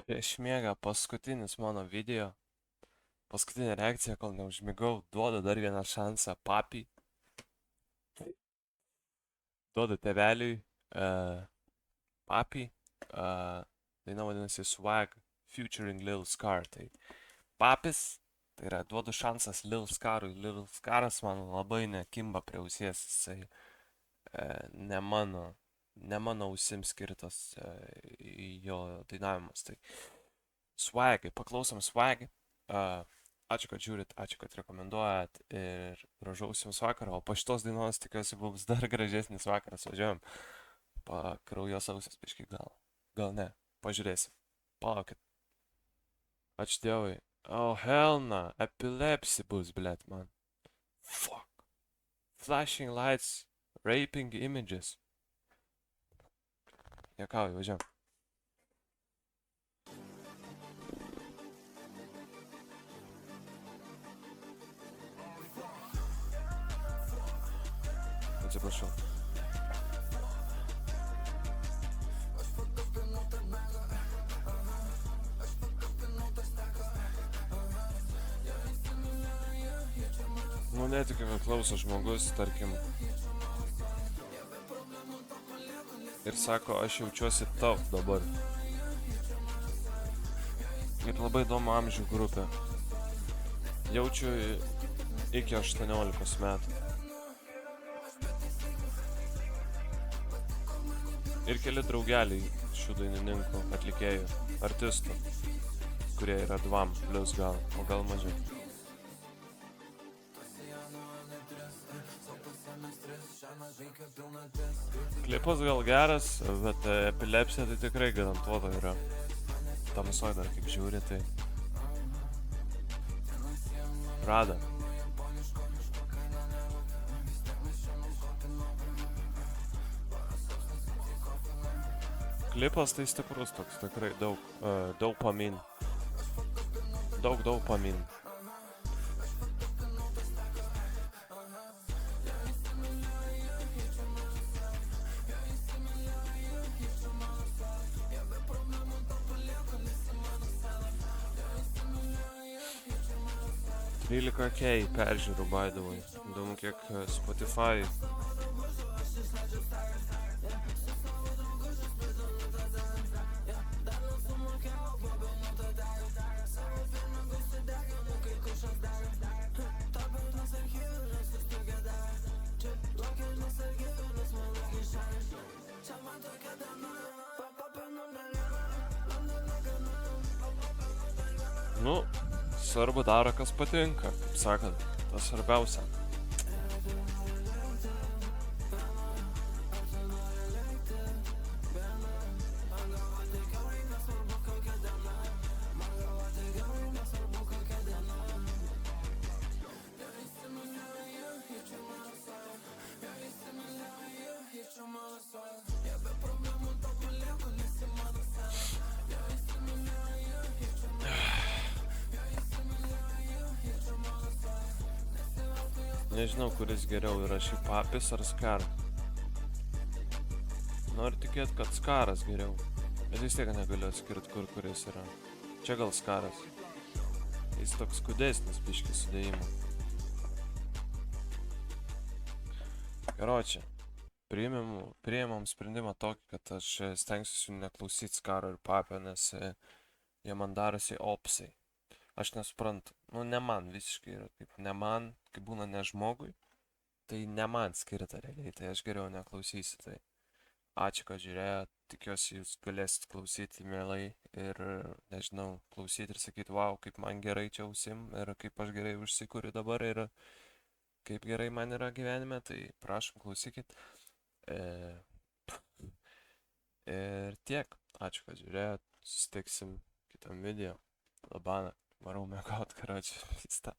Prieš miegą paskutinis mano video, paskutinė reakcija, kol neužmigau, duodu dar vieną šansą papi, duodu tėveliui, papi, daina vadinasi Swag featuring Lil Scar, tai papis, tai yra duodu šansas Lil Scarui, Lil Scaras man labai nekimba prie ausies, jisai ne mano ausims skirtas jo dainavimas, tai Swagai, paklausom Swagai. Ačiū, kad žiūrit, ačiū, kad rekomenduojat ir gražaus jums vakaro. O po šitos dainos tikiuosi bus dar gražesnis vakaras. Važiuojam. Pakraujos ausis biškai gal. Gal ne. Pažiūrėsim. Palaukit. Ačiū Dievui. Oh, hell na. Epilepsy bus, blėt, man. Fuck. Flashing lights. Raping images. Juokauju, važiuojam. Atsiprašau. Nu, netikiu, kad klauso žmogus, tarkim, ir sako, aš jaučiuosi top dabar. Kaip labai įdomu amžių grupė. Jaučiu iki 18 metų. Ir keli draugeliai šių dainininkų, atlikėjų, artistų, kurie yra dvam, plius gal, o gal mažiau. Klipas gal geras, bet epilepsija tai tikrai garantuota yra. Tamsoj dar kaip žiūri, tai Rada. Klipas tai stiprus toks, tikrai daug dopamin. Daug dopamin. Trylika K peržiūrų, by the way. Įdomu, kiek Spotify. Nu, svarbu daro, kas patinka, kaip sakant, tas svarbiausia. Nežinau, kuris geriau yra, šį papis ar Scar. Noriu tikėti, kad Scaras geriau. Bet vis tiek negaliu atskirti, kuris yra. Čia gal Scaras. Jis toks skudesnis biškis sudėjimu. Karočią, priėmėm sprendimą tokį, kad aš stengsiuosi neklausyti Scaro ir papio, nes jie man darosi opsai. Aš nesuprantu, nu ne man visiškai yra, kaip ne man, kaip būna ne žmogui, tai ne man skirta realiai, tai aš geriau neklausysiu, tai ačiū, kad žiūrėjot, tikiuosi jūs galėsit klausyti mielai ir, nežinau, klausyti ir sakyti, wow, kaip man gerai čia ausim ir kaip aš gerai užsikuriu dabar ir kaip gerai man yra gyvenime, tai prašom klausykit. Ir tiek, ačiū, kad žiūrėjot, susitiksim kitam video, labana. Varau mėgaut, karočią, vystą.